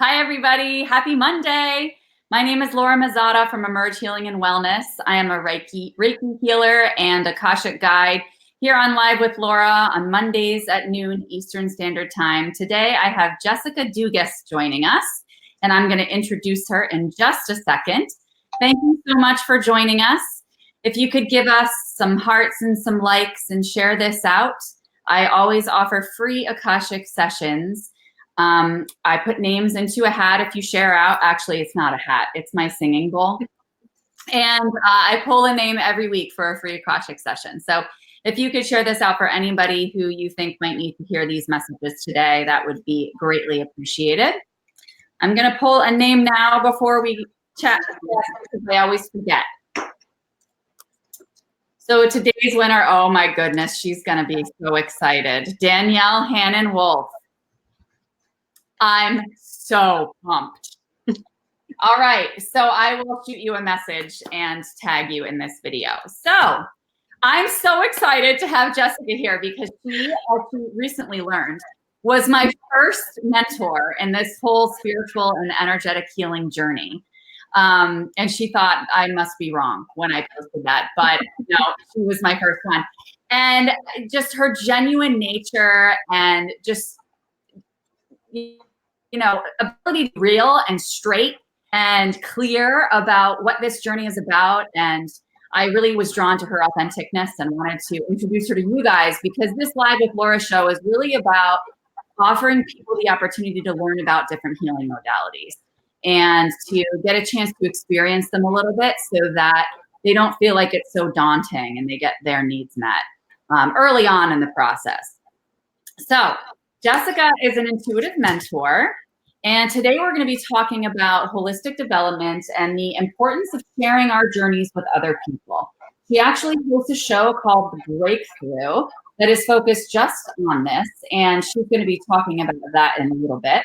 Hi, everybody. Happy Monday. My name is Laura Mazzotta from Emerge Healing and Wellness. I am a Reiki healer and Akashic guide here on Live with Laura on Mondays at noon Eastern Standard Time. Today, I have Jessica Dugas joining us, and I'm going to introduce her in just a second. Thank you so much for joining us. If you could give us some hearts and some likes and share this out. I always offer free Akashic sessions. I put names into a hat if you share out. Actually, it's not a hat. It's my singing bowl. And I pull a name every week for a free Akashic session. So if you could share this out for anybody who you think might need to hear these messages today, that would be greatly appreciated. I'm going to pull a name now before we chat because I always forget. So today's winner, oh my goodness, she's going to be so excited. Danielle Hannon Wolf. I'm so pumped. All right, so I will shoot you a message and tag you in this video. So I'm so excited to have Jessica here because she, as she recently learned, was my first mentor in this whole spiritual and energetic healing journey. And she thought I must be wrong when I posted that, but no, she was my first one. And just her genuine nature and just, ability to be real and straight and clear about what this journey is about. And I really was drawn to her authenticness and wanted to introduce her to you guys because this Live with Laura show is really about offering people the opportunity to learn about different healing modalities and to get a chance to experience them a little bit so that they don't feel like it's so daunting and they get their needs met early on in the process. So Jessica is an intuitive mentor, and today we're going to be talking about holistic development and the importance of sharing our journeys with other people. She actually hosts a show called The Breakthrough that is focused just on this, and she's going to be talking about that in a little bit.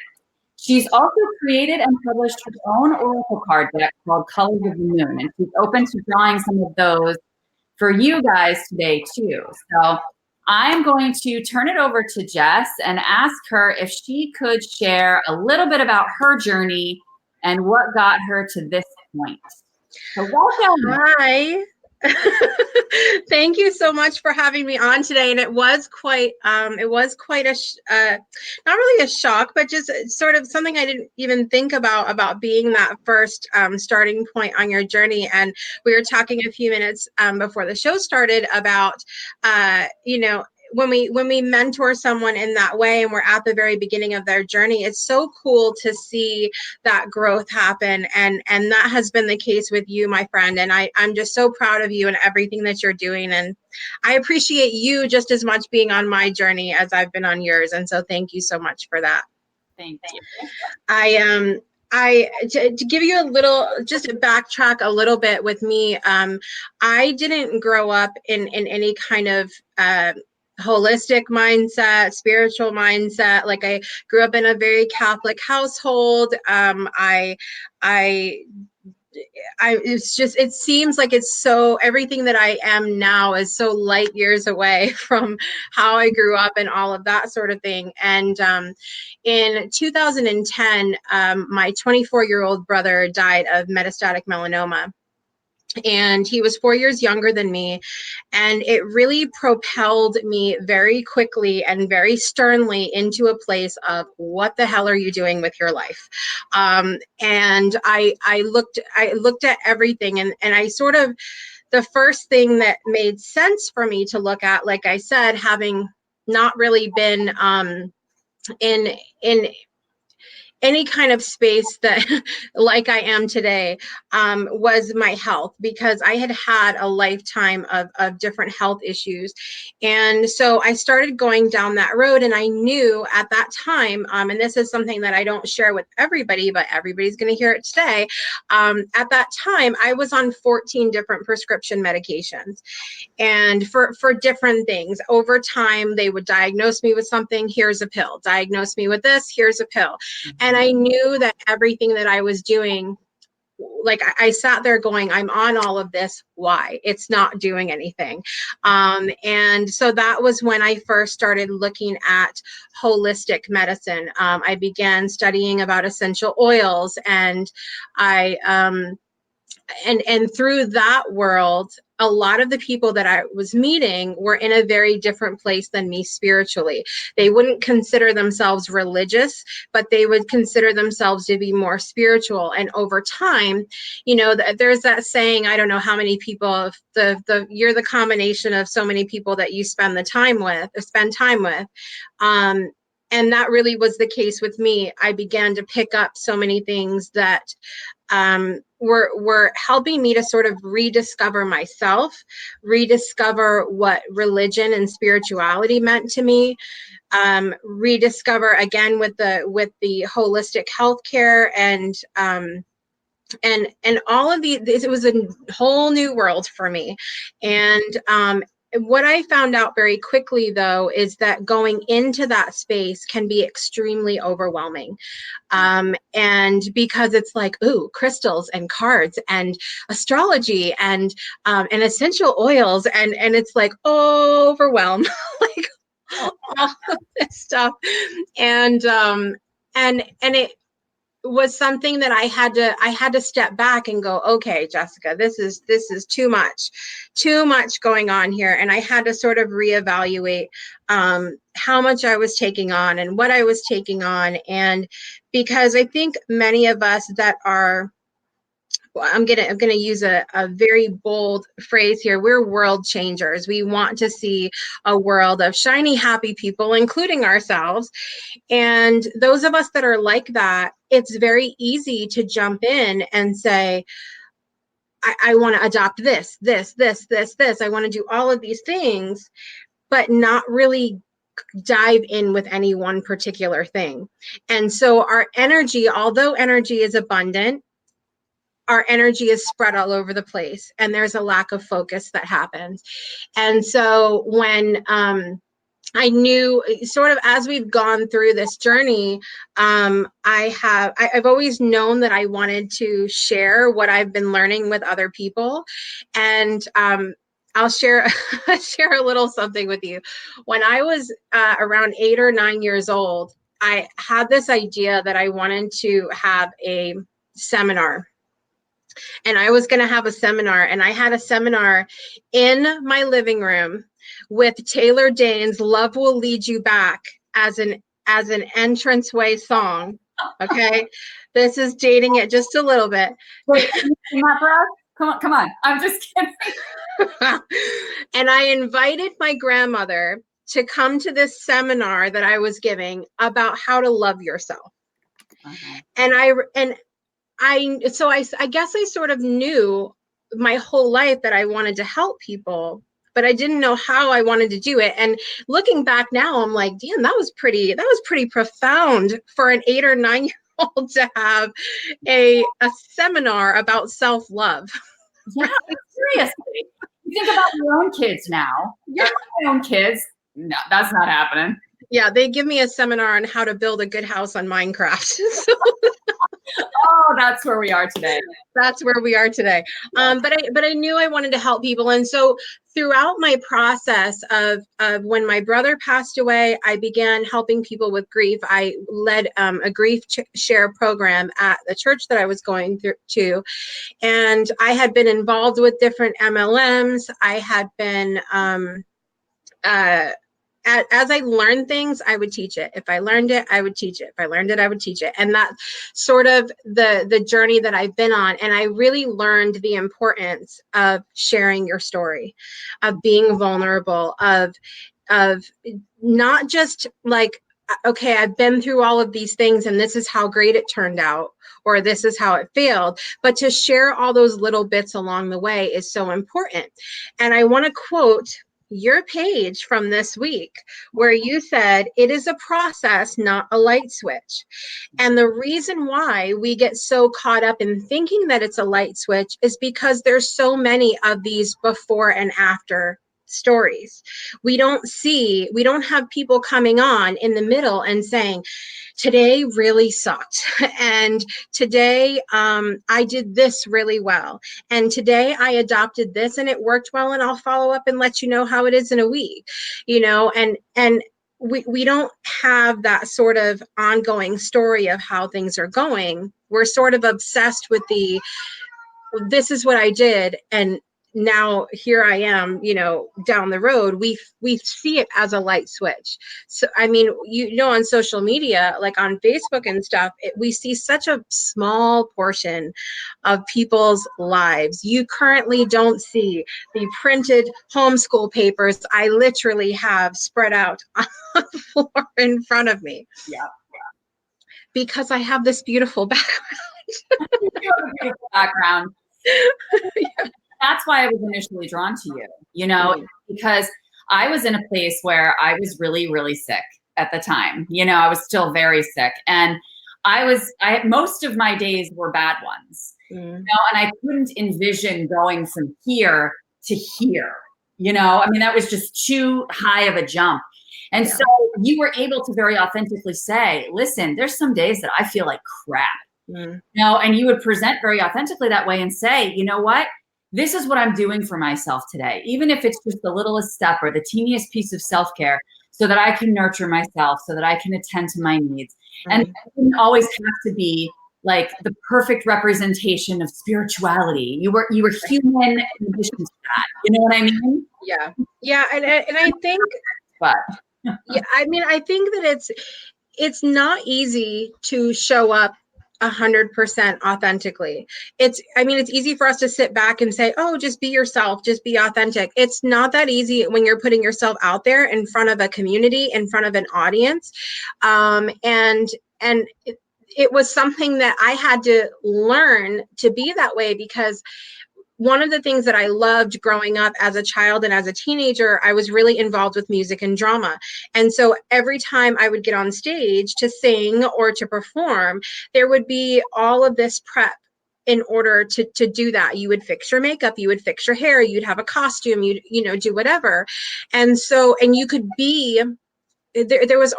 She's also created and published her own oracle card deck called Colors of the Moon, and she's open to drawing some of those for you guys today too. So I'm going to turn it over to Jess and ask her if she could share a little bit about her journey and what got her to this point. So welcome. Hi. Thank you so much for having me on today. And it was quite not really a shock, but just sort of something I didn't even think about being that first starting point on your journey. And we were talking a few minutes before the show started about, when we mentor someone in that way and we're at the very beginning of their journey, it's so cool to see that growth happen. And that has been the case with you, my friend. And I'm just so proud of you and everything that you're doing. And I appreciate you just as much being on my journey as I've been on yours. And so thank you so much for that. Thank you. To give you just to backtrack a little bit with me, I didn't grow up in any kind of holistic mindset, spiritual mindset. Like I grew up in a very Catholic household. It seems like it's so, everything that I am now is so light years away from how I grew up and all of that sort of thing. And in 2010, my 24-year-old brother died of metastatic melanoma. And he was 4 years younger than me. And it really propelled me very quickly and very sternly into a place of what the hell are you doing with your life? And I looked at everything and I sort of, the first thing that made sense for me to look at, like I said, having not really been in any kind of space that like I am today, was my health, because I had had a lifetime of different health issues. And so I started going down that road, and I knew at that time, and this is something that I don't share with everybody, but everybody's going to hear it today. At that time, I was on 14 different prescription medications, and for different things. Over time, they would diagnose me with something, here's a pill. Diagnose me with this, here's a pill. And I knew that everything that I was doing like I sat there going, I'm on all of this. Why? It's not doing anything. And so that was when I first started looking at holistic medicine. I began studying about essential oils, and I and through that world, a lot of the people that I was meeting were in a very different place than me spiritually. They wouldn't consider themselves religious, but they would consider themselves to be more spiritual. And over time, you know, there's that saying, I don't know how many people, you're the combination of so many people that you spend time with. And that really was the case with me. I began to pick up so many things that were helping me to sort of rediscover myself, rediscover what religion and spirituality meant to me, rediscover again with the holistic healthcare and all of these. It was a whole new world for me. And what I found out very quickly, though, is that going into that space can be extremely overwhelming. And because it's like, ooh, crystals and cards and astrology and essential oils, and it's like overwhelm, like all of this stuff. And it was something that I had to step back and go, okay, Jessica, this is too much going on here. And I had to sort of reevaluate how much I was taking on and what I was taking on. And because I think many of us that are, well, I'm gonna use a very bold phrase here. We're world changers. We want to see a world of shiny, happy people, including ourselves. And those of us that are like that, it's very easy to jump in and say, I want to adopt this. I want to do all of these things, but not really dive in with any one particular thing. And so our energy, although energy is abundant, our energy is spread all over the place, and there's a lack of focus that happens. And so when I knew, sort of as we've gone through this journey, I've always known that I wanted to share what I've been learning with other people. And I'll share share a little something with you. When I was around 8 or 9 years old, I had this idea that I wanted to have a seminar. And I was going to have a seminar, and I had a seminar in my living room with Taylor Dane's "Love Will Lead You Back" as an entranceway song. Okay, this is dating it just a little bit. Wait, can you sing that for us? Come on. I'm just kidding. And I invited my grandmother to come to this seminar that I was giving about how to love yourself. And I guess I sort of knew my whole life that I wanted to help people, but I didn't know how I wanted to do it. And looking back now, I'm like, damn, that was pretty profound for an 8 or 9 year old to have a seminar about self-love. Yeah, seriously. You think about your own kids now. Yeah, my own kids. No, that's not happening. Yeah, they give me a seminar on how to build a good house on Minecraft. So oh, that's where we are today. That's where we are today. But I knew I wanted to help people. And so throughout my process of when my brother passed away, I began helping people with grief. I led a grief share program at the church that I was going to. And I had been involved with different MLMs. I had been as I learned things, I would teach it. If I learned it, I would teach it. If I learned it, I would teach it. And that's sort of the journey that I've been on. And I really learned the importance of sharing your story, of being vulnerable, of not just like, okay, I've been through all of these things and this is how great it turned out, or this is how it failed, but to share all those little bits along the way is so important. And I want to quote your page from this week where you said, it is a process, not a light switch. And the reason why we get so caught up in thinking that it's a light switch is because there's so many of these before and after stories. We don't have people coming on in the middle and saying, today really sucked. And today I did this really well. And today I adopted this and it worked well. And I'll follow up and let you know how it is in a week, and we don't have that sort of ongoing story of how things are going. We're sort of obsessed with this is what I did, and now here I am, down the road. We see it as a light switch. So I mean, on social media, like on Facebook and stuff, we see such a small portion of people's lives. You currently don't see the printed homeschool papers I literally have spread out on the floor in front of me. Yeah. Because I have this beautiful background. You have a beautiful background. Yeah. That's why I was initially drawn to you, because I was in a place where I was really, really sick at the time. I was still very sick, and most of my days were bad ones, and I couldn't envision going from here to here. I mean, that was just too high of a jump. And so you were able to very authentically say, listen, there's some days that I feel like crap. And you would present very authentically that way and say, you know what, this is what I'm doing for myself today, even if it's just the littlest step or the teeniest piece of self-care, so that I can nurture myself, so that I can attend to my needs. And it didn't always have to be like the perfect representation of spirituality. You were human in addition to that. You know what I mean? Yeah. And I think, but yeah, I mean, I think that it's not easy to show up 100% authentically. It's easy for us to sit back and say, oh, just be yourself, just be authentic. It's not that easy when you're putting yourself out there in front of a community, in front of an audience. And it was something that I had to learn to be that way, because one of the things that I loved growing up as a child and as a teenager, I was really involved with music and drama. And so every time I would get on stage to sing or to perform, there would be all of this prep in order to do that. You would fix your makeup, you would fix your hair, you'd have a costume, you'd do whatever. And you could be, there was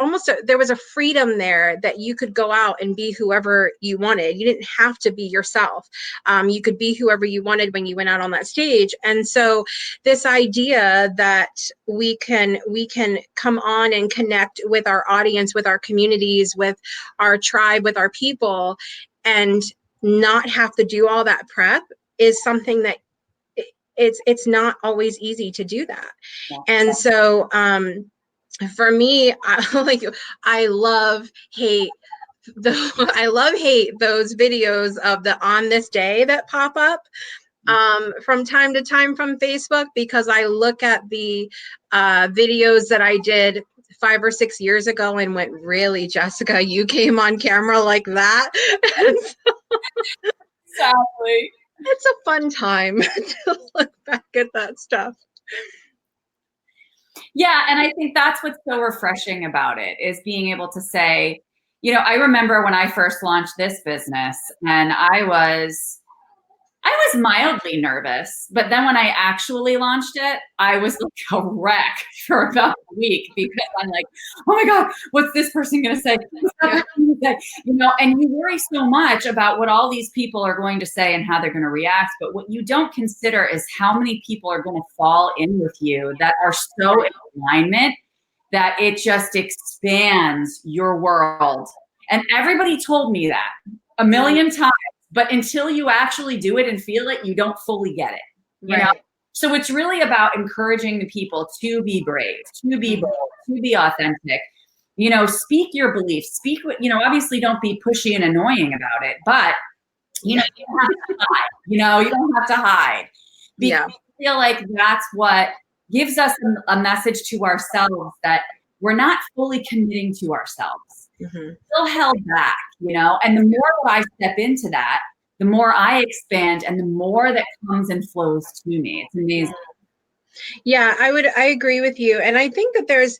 a freedom there that you could go out and be whoever you wanted. You didn't have to be yourself. You could be whoever you wanted when you went out on that stage. And so this idea that we can come on and connect with our audience, with our communities, with our tribe, with our people, and not have to do all that prep is something that it's not always easy to do that. And so for me, I love hate those videos of the on this day that pop up from time to time from Facebook, because I look at the videos that I did 5 or 6 years ago and went, really, Jessica, you came on camera like that? Exactly. It's a fun time to look back at that stuff. Yeah, and I think that's what's so refreshing about it, is being able to say, I remember when I first launched this business, and I was mildly nervous, but then when I actually launched it, I was like a wreck for about a week, because I'm like, oh my God, what's this person going to say? And you worry so much about what all these people are going to say and how they're going to react. But what you don't consider is how many people are going to fall in with you that are so in alignment that it just expands your world. And everybody told me that a million times. But until you actually do it and feel it, you don't fully get it. You know? So it's really about encouraging the people to be brave, to be bold, to be authentic. Speak your beliefs. Speak what, obviously don't be pushy and annoying about it, but you don't have to hide. You don't have to hide. Because I feel like that's what gives us a message to ourselves that we're not fully committing to ourselves. Still held back, and the more that I step into that, the more I expand, and the more that comes and flows to me. It's amazing. Yeah, I agree with you. And I think that there's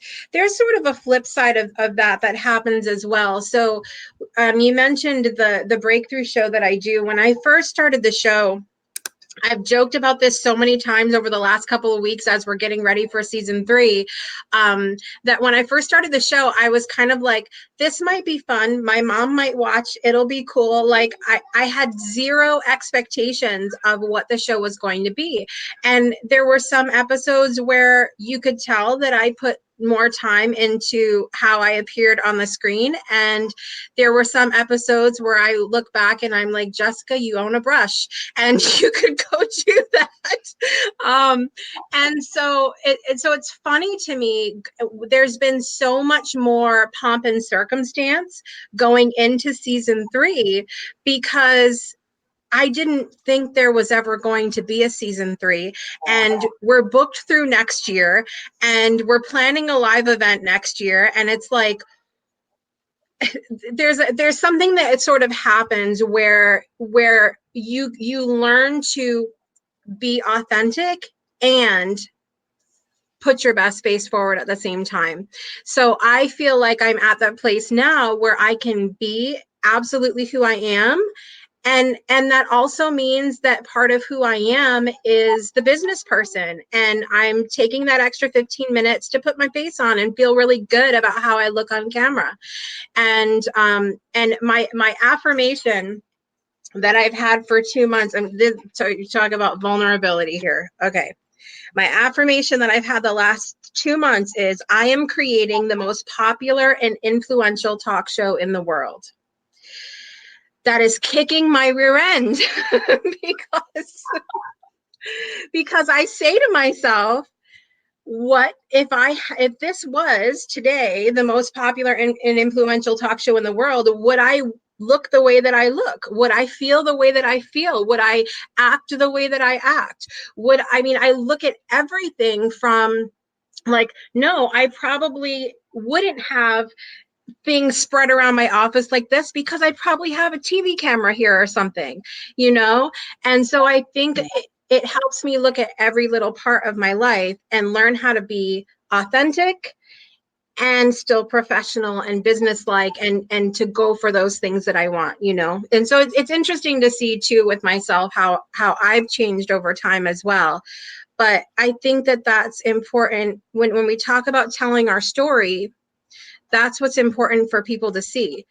sort of a flip side of that happens as well. So you mentioned the breakthrough show that I do. When I first started the show, I've joked about this so many times over the last couple of weeks as we're getting ready for season 3, that when I first started the show, I was kind of like, this might be fun. My mom might watch. It'll be cool. Like I had zero expectations of what the show was going to be. And there were some episodes where you could tell that I put more time into how I appeared on the screen. And there were some episodes where I look back and I'm like, Jessica, you own a brush, and you could go do that. And so it's funny to me. There's been so much more pomp and circumstance going into season 3 because I didn't think there was ever going to be a season 3, and we're booked through next year, and we're planning a live event next year. And it's like, there's something that sort of happens where you learn to be authentic and put your best face forward at the same time. So I feel like I'm at that place now where I can be absolutely who I am. And that also means that part of who I am is the business person. And I'm taking that extra 15 minutes to put my face on and feel really good about how I look on camera. And my affirmation that I've had for 2 months, and this, so you talk about vulnerability here. Okay. My affirmation that I've had the last 2 months is, I am creating the most popular and influential talk show in the world. That is kicking my rear end because I say to myself, what if this was today the most popular and influential talk show in the world? Would I look the way that I look? Would I feel the way that I feel? Would I act the way that I act? I look at everything from like, no, I probably wouldn't have things spread around my office like this because I'd probably have a TV camera here or something, you know? And so I think it helps me look at every little part of my life and learn how to be authentic and still professional and businesslike, and to go for those things that I want, you know? And so it's interesting to see too with myself how I've changed over time as well. But I think that that's important when we talk about telling our story. That's what's important for people to see.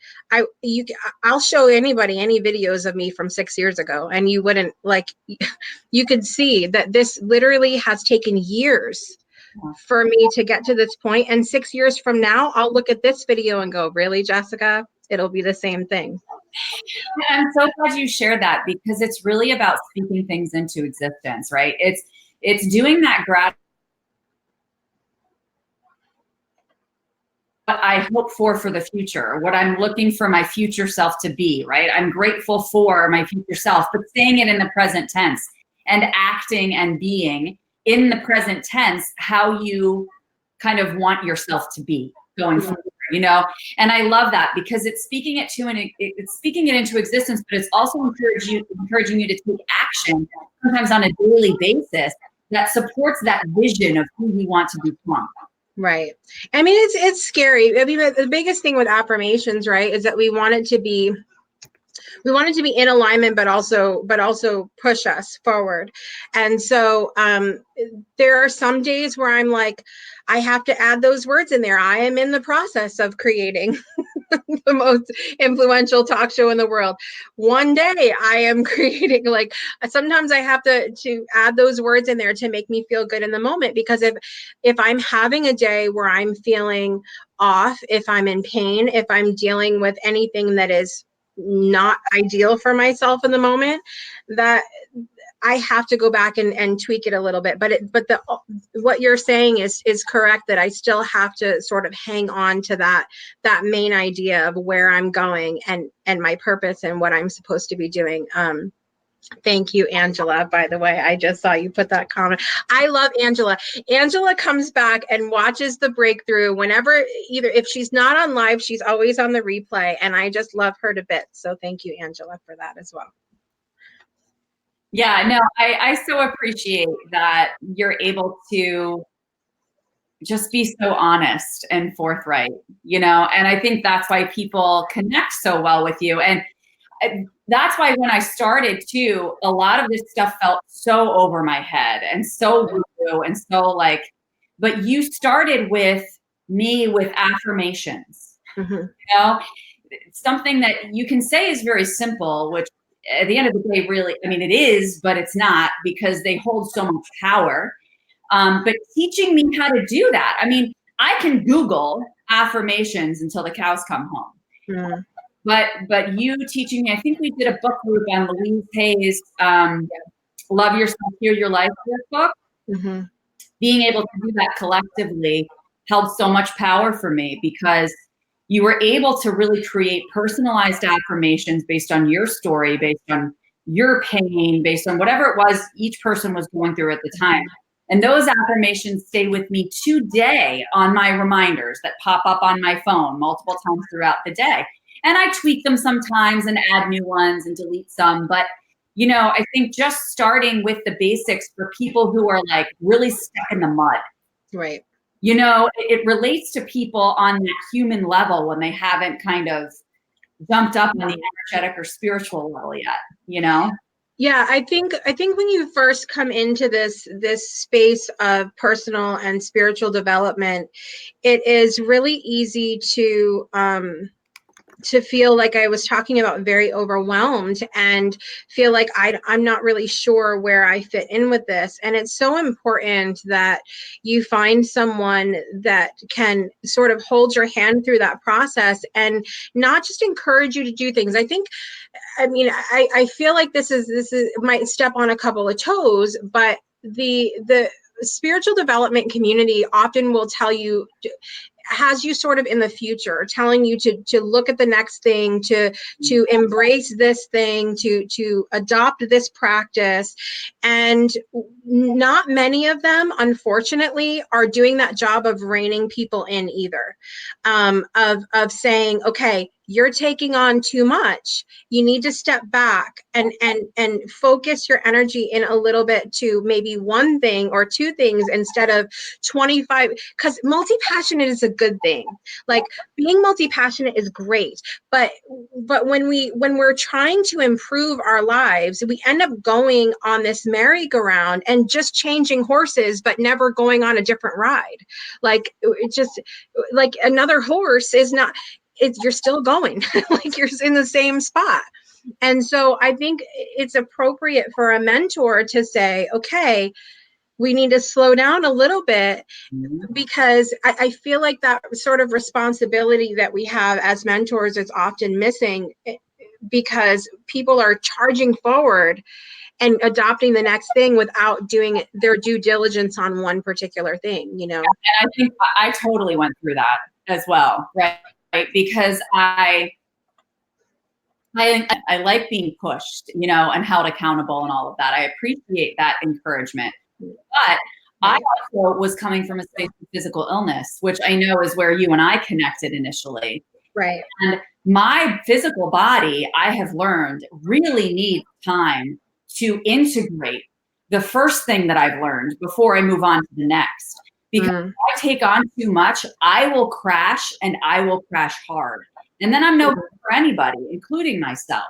I'll show anybody any videos of me from 6 years ago, and you wouldn't like, you could see that this literally has taken years for me to get to this point. And 6 years from now, I'll look at this video and go, really, Jessica? It'll be the same thing. I'm so glad you shared that, because it's really about speaking things into existence, right? It's doing that what I hope for the future, what I'm looking for my future self to be, right? I'm grateful for my future self, but saying it in the present tense and acting and being in the present tense how you kind of want yourself to be going forward, you know? And I love that, because it's speaking it into existence, but it's also encouraging you to take action sometimes on a daily basis that supports that vision of who you want to become. Right. I mean, it's scary. I mean, the biggest thing with affirmations, right, is that we want it to be in alignment, but also push us forward. And so there are some days where I'm like, I have to add those words in there. I am in the process of creating the most influential talk show in the world. One day I am creating, like, sometimes I have to add those words in there to make me feel good in the moment, because if I'm having a day where I'm feeling off, if I'm in pain, if I'm dealing with anything that is not ideal for myself in the moment, that I have to go back and tweak it a little bit. But what you're saying is correct, that I still have to sort of hang on to that main idea of where I'm going and my purpose and what I'm supposed to be doing. Thank you, Angela. By the way, I just saw you put that comment. I love Angela. Angela comes back and watches the breakthrough whenever, either if she's not on live, she's always on the replay. And I just love her to bits. So thank you, Angela, for that as well. Yeah, no, I so appreciate that you're able to just be so honest and forthright, you know? And I think that's why people connect so well with you. And that's why when I started too, a lot of this stuff felt so over my head and so woo and so like, but you started with me with affirmations, you know, something that you can say is very simple, which at the end of the day, really, I mean, it is, but it's not, because they hold so much power. But teaching me how to do that. I mean, I can Google affirmations until the cows come home. But you teaching me, I think we did a book group on Louise Hay's Love Yourself, Heal Your Life book. Being able to do that collectively held so much power for me, because you were able to really create personalized affirmations based on your story, based on your pain, based on whatever it was each person was going through at the time. And those affirmations stay with me today on my reminders that pop up on my phone multiple times throughout the day. And I tweak them sometimes and add new ones and delete some. But, you know, I think just starting with the basics for people who are like really stuck in the mud. Right. You know, it relates to people on that human level when they haven't kind of jumped up on the energetic or spiritual level yet, you know? Yeah, I think when you first come into this space of personal and spiritual development, it is really easy to feel like I was talking about, very overwhelmed, and feel like I'm not really sure where I fit in with this. And it's so important that you find someone that can sort of hold your hand through that process and not just encourage you to do things. I mean, I feel like this might step on a couple of toes, but the spiritual development community often will tell you, has you sort of in the future, telling you to look at the next thing, to embrace this thing, to adopt this practice. And not many of them, unfortunately, are doing that job of reining people in either, of saying, okay, you're taking on too much. You need to step back and focus your energy in a little bit to maybe one thing or two things instead of 25, because multi-passionate is a good thing. Like, being multi-passionate is great, but when we're trying to improve our lives, we end up going on this merry-go-round and just changing horses, but never going on a different ride. Like, it's just like another horse is not, you're still going, like you're in the same spot. And so I think it's appropriate for a mentor to say, okay, we need to slow down a little bit, because I feel like that sort of responsibility that we have as mentors is often missing, because people are charging forward and adopting the next thing without doing their due diligence on one particular thing, you know? And I think I totally went through that as well, right? Because I like being pushed, you know, and held accountable and all of that. I appreciate that encouragement. But I also was coming from a space of physical illness, which I know is where you and I connected initially. Right. And my physical body, I have learned, really needs time to integrate the first thing that I've learned before I move on to the next. Because if I take on too much, I will crash, and I will crash hard. And then I'm no good for anybody, including myself.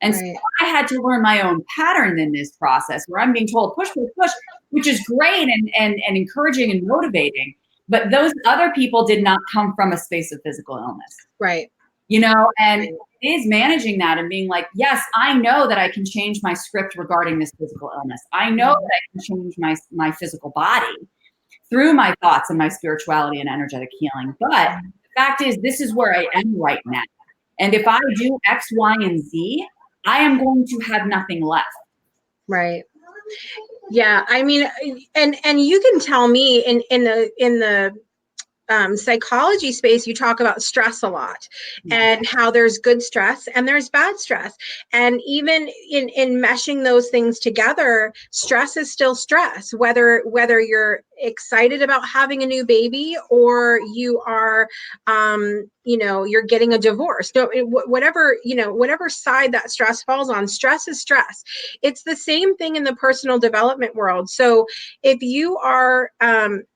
And so I had to learn my own pattern in this process, where I'm being told push, push, push, which is great and encouraging and motivating. But those other people did not come from a space of physical illness. Right. You know, and it is managing that and being like, yes, I know that I can change my script regarding this physical illness. I know that I can change my physical body through my thoughts and my spirituality and energetic healing. But the fact is, this is where I am right now. And if I do X, Y, and Z, I am going to have nothing left. Right. Yeah. I mean, and you can tell me in the psychology space, you talk about stress a lot, and how there's good stress and there's bad stress. And even in meshing those things together, stress is still stress, whether you're excited about having a new baby, or you are, you know, you're getting a divorce. So whatever, you know, whatever side that stress falls on, stress is stress. It's the same thing in the personal development world. So if you are,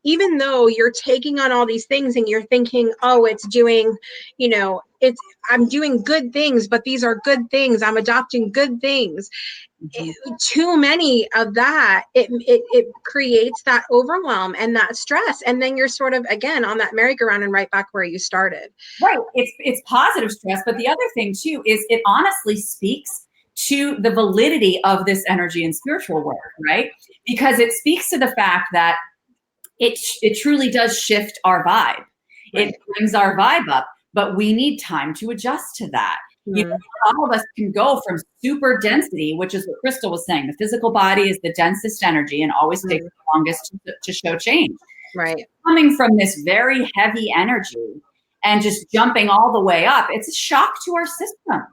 even though you're taking on all these things and you're thinking, oh, it's doing, you know, it's, I'm doing good things, but these are good things, I'm adopting good things. Too many of that, it creates that overwhelm and that stress, and then you're sort of again on that merry-go-round and right back where you started. Right. It's positive stress, but the other thing too is it honestly speaks to the validity of this energy and spiritual work, right? Because it speaks to the fact that it truly does shift our vibe. Right. It brings our vibe up, but we need time to adjust to that. You know, all of us can go from super density, which is what Crystal was saying. The physical body is the densest energy and always takes the longest to show change. Right. Coming from this very heavy energy and just jumping all the way up, it's a shock to our system.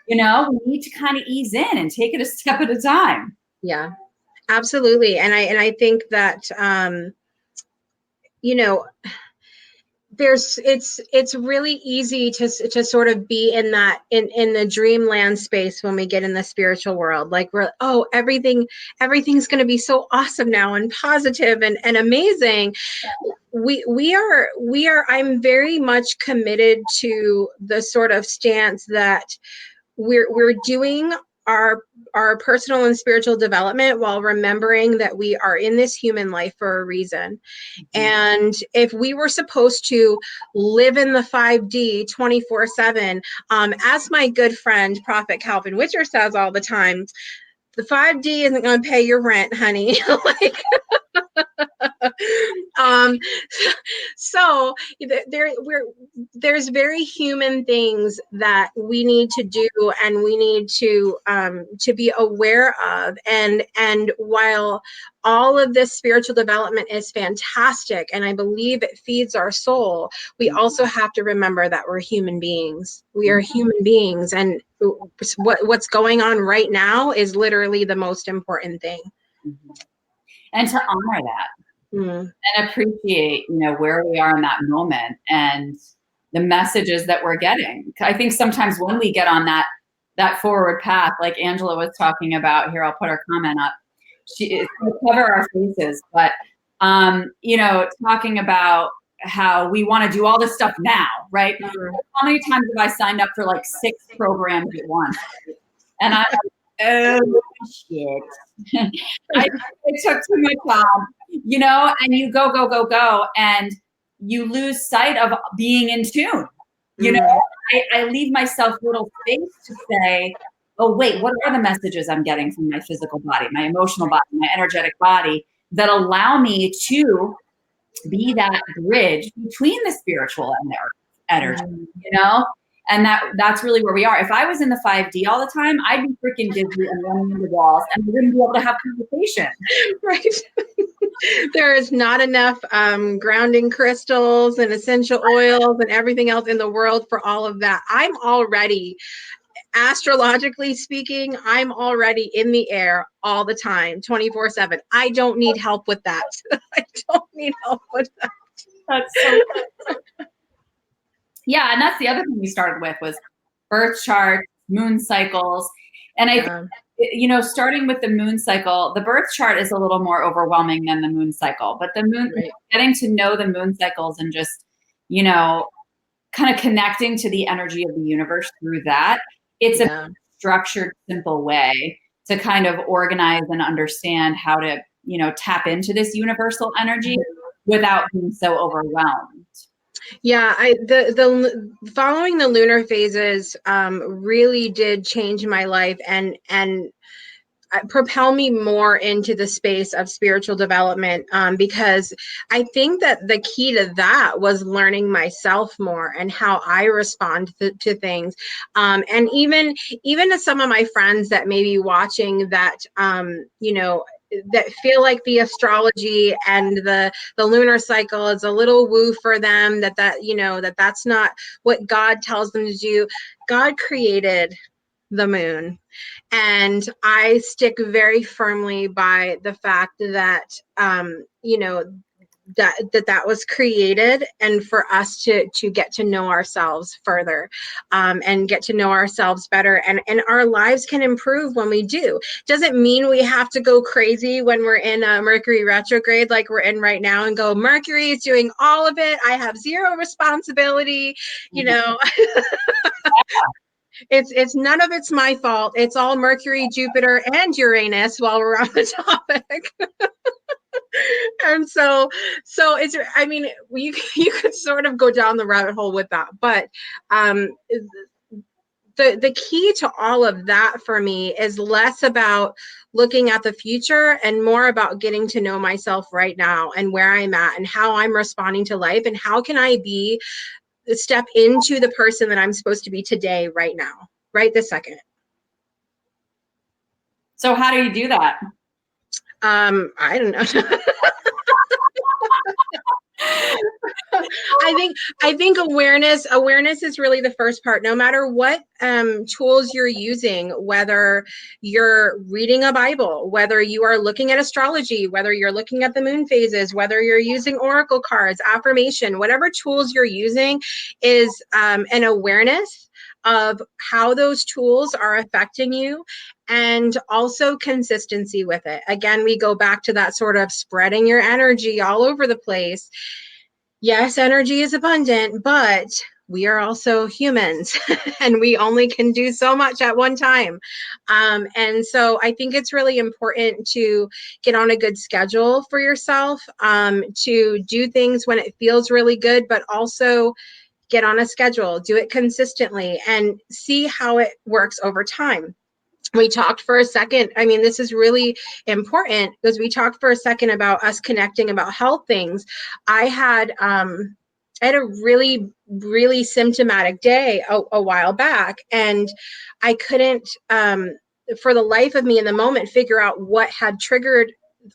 You know, we need to kind of ease in and take it a step at a time. Yeah, absolutely. And I think that, you know, it's really easy to sort of be in that in the dreamland space when we get in the spiritual world. Like we're, oh, everything's going to be so awesome now and positive and amazing. We are I'm very much committed to the sort of stance that we're doing our personal and spiritual development while remembering that we are in this human life for a reason. And if we were supposed to live in the 5D 24/7, as my good friend Prophet Calvin Witcher says all the time, the 5D isn't going to pay your rent, honey. Like, so there's very human things that we need to do and we need to be aware of. And while all of this spiritual development is fantastic, and I believe it feeds our soul, we also have to remember that we're human beings. We are human beings, and what's going on right now is literally the most important thing. And to honor that and appreciate, you know, where we are in that moment and the messages that we're getting. I think sometimes when we get on that forward path, like Angela was talking about here, I'll put her comment up. We cover our faces, but you know, talking about how we want to do all this stuff now, right? How many times have I signed up for like 6 programs at once? And I, oh shit, it took too much time, you know, and you go, and you lose sight of being in tune. You know, I leave myself little space to say, oh, wait, what are the messages I'm getting from my physical body, my emotional body, my energetic body that allow me to be that bridge between the spiritual and the energy, you know? And that's really where we are. If I was in the 5D all the time, I'd be freaking dizzy and running into walls and we wouldn't be able to have conversation. Right. There is not enough grounding crystals and essential oils and everything else in the world for all of that. I'm already, astrologically speaking, I'm already in the air all the time, 24/7. I don't need help with that. I don't need help with that. That's so yeah, and that's the other thing we started with was birth charts, moon cycles. And I think, you know, starting with the moon cycle, the birth chart is a little more overwhelming than the moon cycle, but the moon, getting to know the moon cycles and just, you know, kind of connecting to the energy of the universe through that, it's a structured, simple way to kind of organize and understand how to, you know, tap into this universal energy without being so overwhelmed. Yeah, the following the lunar phases really did change my life and propel me more into the space of spiritual development, because I think that the key to that was learning myself more and how I respond to things. And even to some of my friends that may be watching that, you know, that feel like the astrology and the lunar cycle is a little woo for them, that you know, that's not what God tells them to do. God created the moon. And I stick very firmly by the fact that, you know, that was created, and for us to get to know ourselves further, and get to know ourselves better, and our lives can improve when we do. Doesn't mean we have to go crazy when we're in a Mercury retrograde like we're in right now and go, Mercury is doing all of it, I have zero responsibility, you know. It's none of it's my fault. It's all Mercury, Jupiter, and Uranus while we're on the topic. And so it's, I mean, you could sort of go down the rabbit hole with that, but the key to all of that for me is less about looking at the future and more about getting to know myself right now and where I'm at and how I'm responding to life and how can I be step into the person that I'm supposed to be today, right now, right this second. So how do you do that? I don't know. I think awareness is really the first part. No matter what tools you're using, whether you're reading a Bible, whether you are looking at astrology, whether you're looking at the moon phases, whether you're using oracle cards, affirmation, whatever tools you're using is an awareness of how those tools are affecting you, and also consistency with it. Again, we go back to that sort of spreading your energy all over the place. Yes, energy is abundant, but we are also humans and we only can do so much at one time. And so I think it's really important to get on a good schedule for yourself, to do things when it feels really good, but also get on a schedule, do it consistently, and see how it works over time. We talked for a second. I mean, this is really important because we talked for a second about us connecting about health things. I had a really, really symptomatic day a while back, and I couldn't, for the life of me in the moment, figure out what had triggered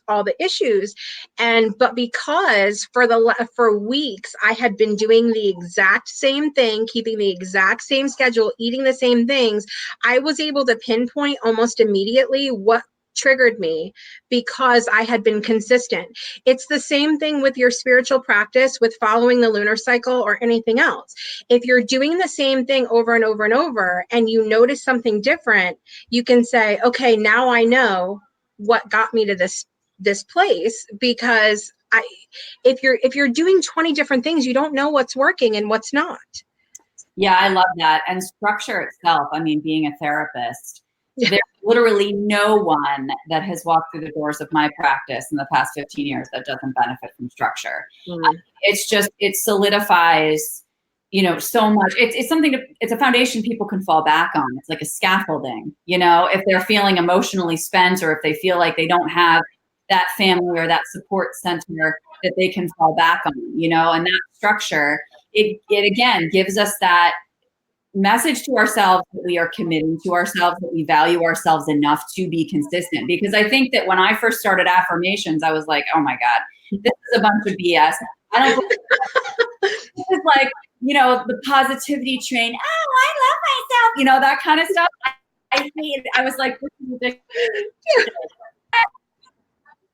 all the issues. But because for weeks I had been doing the exact same thing, keeping the exact same schedule, eating the same things, I was able to pinpoint almost immediately what triggered me because I had been consistent. It's the same thing with your spiritual practice, with following the lunar cycle or anything else. If you're doing the same thing over and over and over and you notice something different, you can say, okay, now I know what got me to this place, because if you're doing 20 different things, you don't know what's working and what's not. Yeah, I love that. And structure itself, I mean, being a therapist, Yeah. there's literally no one that has walked through the doors of my practice in the past 15 years that doesn't benefit from structure. It's just, it solidifies, you know, so much. It's something it's a foundation people can fall back on. It's like a scaffolding, you know, if they're feeling emotionally spent or if they feel like they don't have that family or that support center that they can fall back on, you know, and that structure, it again gives us that message to ourselves that we are committing to ourselves, that we value ourselves enough to be consistent. Because I think that when I first started affirmations, I was like, oh my God, this is a bunch of BS. I don't believe this is like, you know, the positivity train. Oh, I love myself, you know, that kind of stuff. I hate it. I was like, this is ridiculous.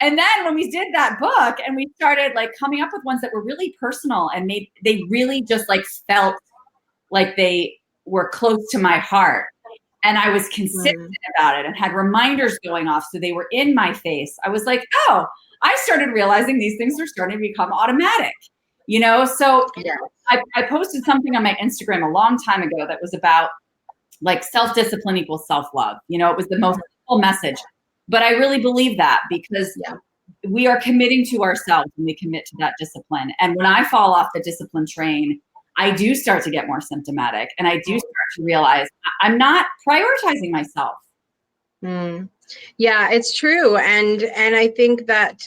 And then when we did that book and we started like coming up with ones that were really personal and they really just like felt like they were close to my heart. And I was consistent about it and had reminders going off so they were in my face. I was like, oh, I started realizing these things are starting to become automatic, you know? So Yeah. I posted something on my Instagram a long time ago that was about like self-discipline equals self-love. You know, it was the most simple message. But I really believe that because we are committing to ourselves when we commit to that discipline. And when I fall off the discipline train, I do start to get more symptomatic and I do start to realize I'm not prioritizing myself. Yeah, it's true. And I think that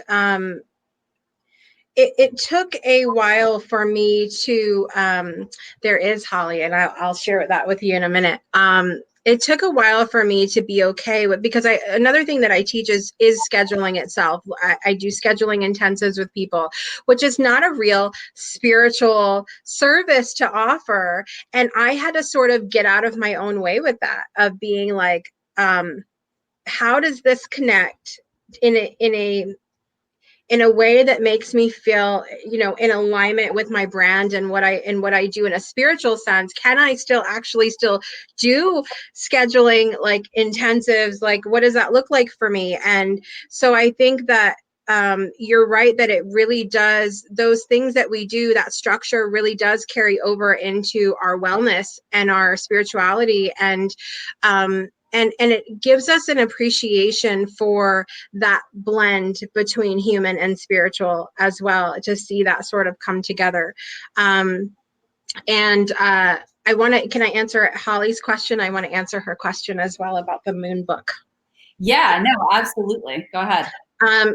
it took a while for me to, there is Holly, and I'll share that with you in a minute. it took a while for me to be okay with, because another thing that I teach is scheduling itself. I do scheduling intensives with people, which is not a real spiritual service to offer. And I had to sort of get out of my own way with that, of being like, how does this connect in a way that makes me feel, you know, in alignment with my brand and what I do in a spiritual sense? Can I still do scheduling, like intensives? Like, what does that look like for me? And so I think that you're right, that it really does, those things that we do, that structure really does carry over into our wellness and our spirituality. And it gives us an appreciation for that blend between human and spiritual as well, to see that sort of come together. Can I answer Holly's question? I want to answer her question as well about the moon book. Yeah, no, absolutely. Go ahead.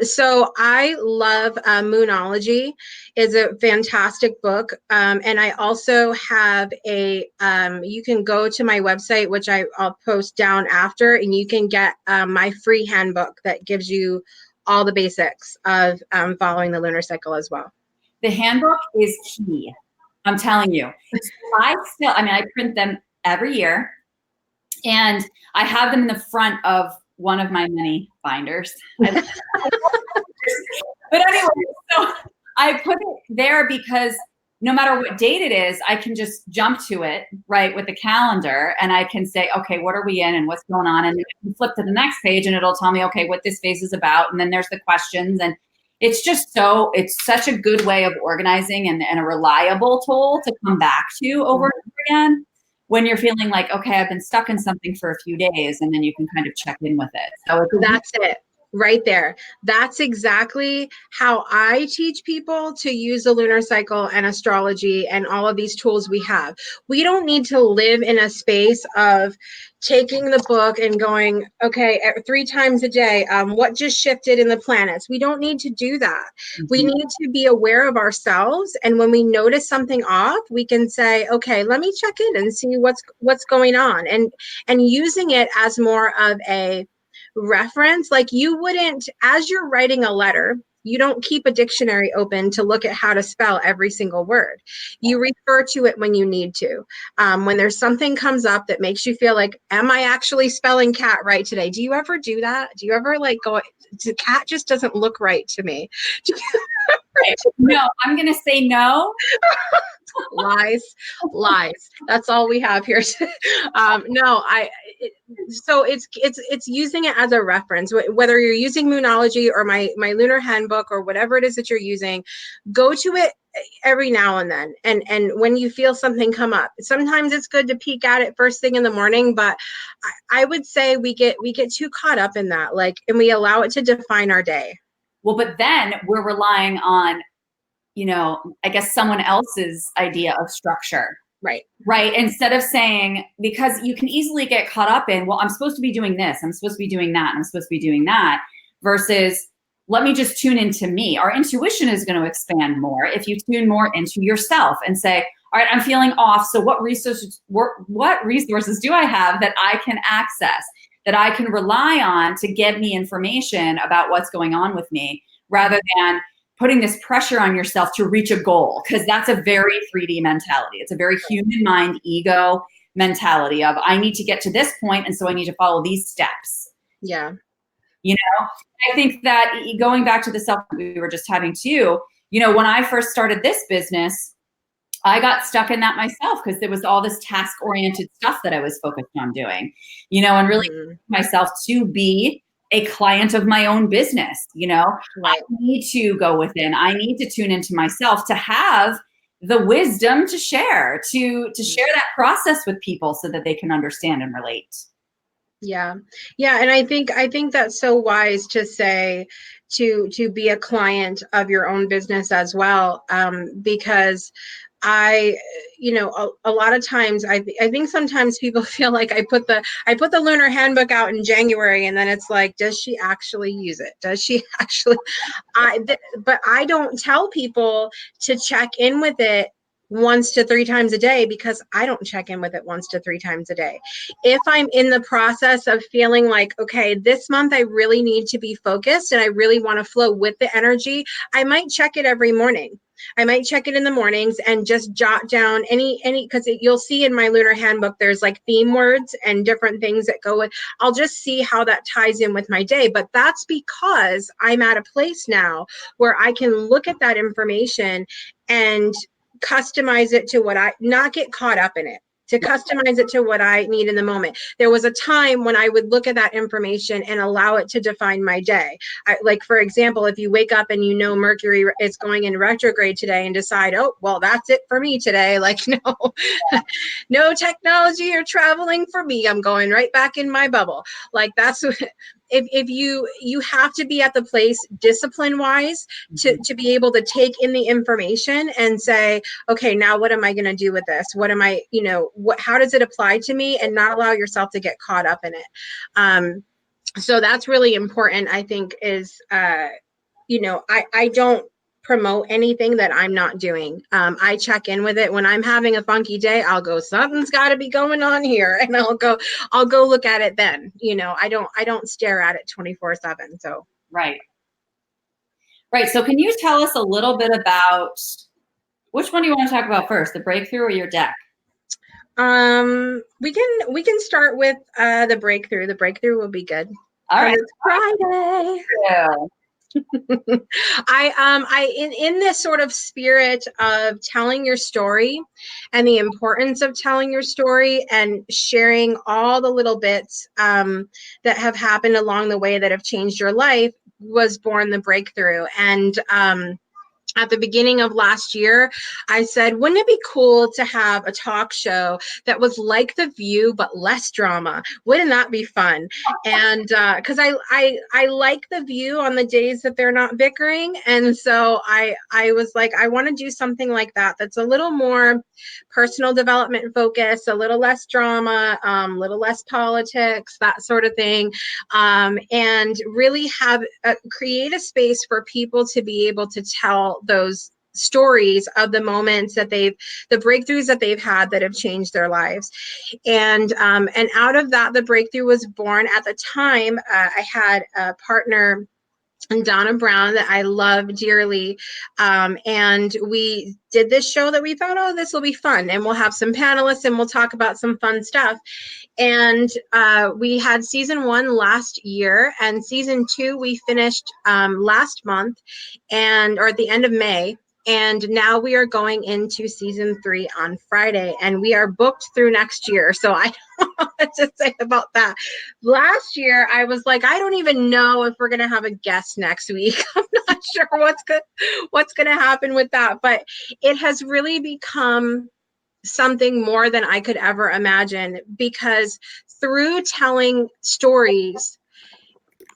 So I love Moonology. Is a fantastic book. And I also have you can go to my website, which I'll post down after, and you can get my free handbook that gives you all the basics of following the lunar cycle as well. The handbook is key. I'm telling you. I print them every year, and I have them in the front of one of my many binders. But anyway, so I put it there because no matter what date it is, I can just jump to it, right, with the calendar, and I can say, okay, what are we in and what's going on? And I can flip to the next page and it'll tell me, okay, what this phase is about. And then there's the questions. And it's such a good way of organizing and a reliable tool to come back to over and over again when you're feeling like, okay, I've been stuck in something for a few days, and then you can kind of check in with it. So that's it right there. That's exactly how I teach people to use the lunar cycle and astrology and all of these tools we have. We don't need to live in a space of taking the book and going, okay, 3 times a day, what just shifted in the planets? We don't need to do that. Mm-hmm. We need to be aware of ourselves. And when we notice something off, we can say, okay, let me check in and see what's going on. And using it as more of a reference. Like, you wouldn't, as you're writing a letter, you don't keep a dictionary open to look at how to spell every single word. You refer to it when you need to. When there's something comes up that makes you feel like, am I actually spelling cat right today? Do you ever do that? Do you ever like go, the cat just doesn't look right to me? No, I'm going to say no. Lies. That's all we have here. So it's using it as a reference, whether you're using Moonology or my lunar handbook or whatever it is that you're using. Go to it every now and then, and when you feel something come up. Sometimes it's good to peek at it first thing in the morning, but I would say we get too caught up in that, like, and we allow it to define our day. Well, but then we're relying on, I guess, someone else's idea of structure. Right. Instead of saying, because you can easily get caught up in, well, I'm supposed to be doing this, I'm supposed to be doing that, I'm supposed to be doing that, versus let me just tune into me. Our intuition is going to expand more if you tune more into yourself and say, all right, I'm feeling off. So what resources do I have that I can access, that I can rely on to give me information about what's going on with me, rather than putting this pressure on yourself to reach a goal, because that's a very 3D mentality. It's a very human mind, ego mentality of, I need to get to this point, and so I need to follow these steps. Yeah. I think that going back to the self we were just having too, when I first started this business, I got stuck in that myself because there was all this task-oriented stuff that I was focused on doing, and really myself to be a client of my own business. Right. I need to go within. I need to tune into myself to have the wisdom to share, to share that process with people so that they can understand and relate. Yeah. And I think that's so wise to say, to be a client of your own business as well. Because a lot of times I think sometimes people feel like I put the lunar handbook out in January, and then it's like, does she actually use it? Does she actually? But I don't tell people to check in with it once to 3 times a day because I don't check in with it once to 3 times a day. If I'm in the process of feeling like, okay, this month I really need to be focused and I really want to flow with the energy, I might check it every morning. I might check it in the mornings and just jot down any, because you'll see in my lunar handbook, there's like theme words and different things that go with, I'll just see how that ties in with my day. But that's because I'm at a place now where I can look at that information and customize it to what I, not get caught up in it, to customize it to what I need in the moment. There was a time when I would look at that information and allow it to define my day. Like, for example, if you wake up and you know Mercury is going in retrograde today and decide, oh, well, that's it for me today. Like, no, no technology or traveling for me. I'm going right back in my bubble. Like, that's what, if you have to be at the place discipline wise to be able to take in the information and say, okay, now what am I going to do with this? What am I, how does it apply to me, and not allow yourself to get caught up in it. So that's really important, I think, is, I don't promote anything that I'm not doing. I check in with it when I'm having a funky day. I'll go, something's got to be going on here, and I'll go look at it then. I don't stare at it 24/7. So right. So can you tell us a little bit about, which one do you want to talk about first, the breakthrough or your deck? We can start with the breakthrough. The breakthrough will be good. All right. It's Friday. Yeah. In this sort of spirit of telling your story and the importance of telling your story and sharing all the little bits that have happened along the way that have changed your life, was born the breakthrough. And at the beginning of last year, I said, wouldn't it be cool to have a talk show that was like The View, but less drama? Wouldn't that be fun? And because I like The View on the days that they're not bickering. And so I was like, I want to do something like that, that's a little more personal development focused, a little less drama, a little less politics, that sort of thing. And really create a space for people to be able to tell those stories of the moments that the breakthroughs that they've had that have changed their lives. And out of that, the breakthrough was born. At the time, I had a partner, Donna Brown, that I love dearly. And we did this show that we thought, oh, this will be fun. And we'll have some panelists and we'll talk about some fun stuff. And we had season 1 last year, and season 2 we finished last month, or at the end of May. And now we are going into season 3 on Friday, and we are booked through next year. So I don't know what to say about that. Last year, I was like, I don't even know if we're going to have a guest next week. I'm not sure what's going to happen with that. But it has really become something more than I could ever imagine, because through telling stories,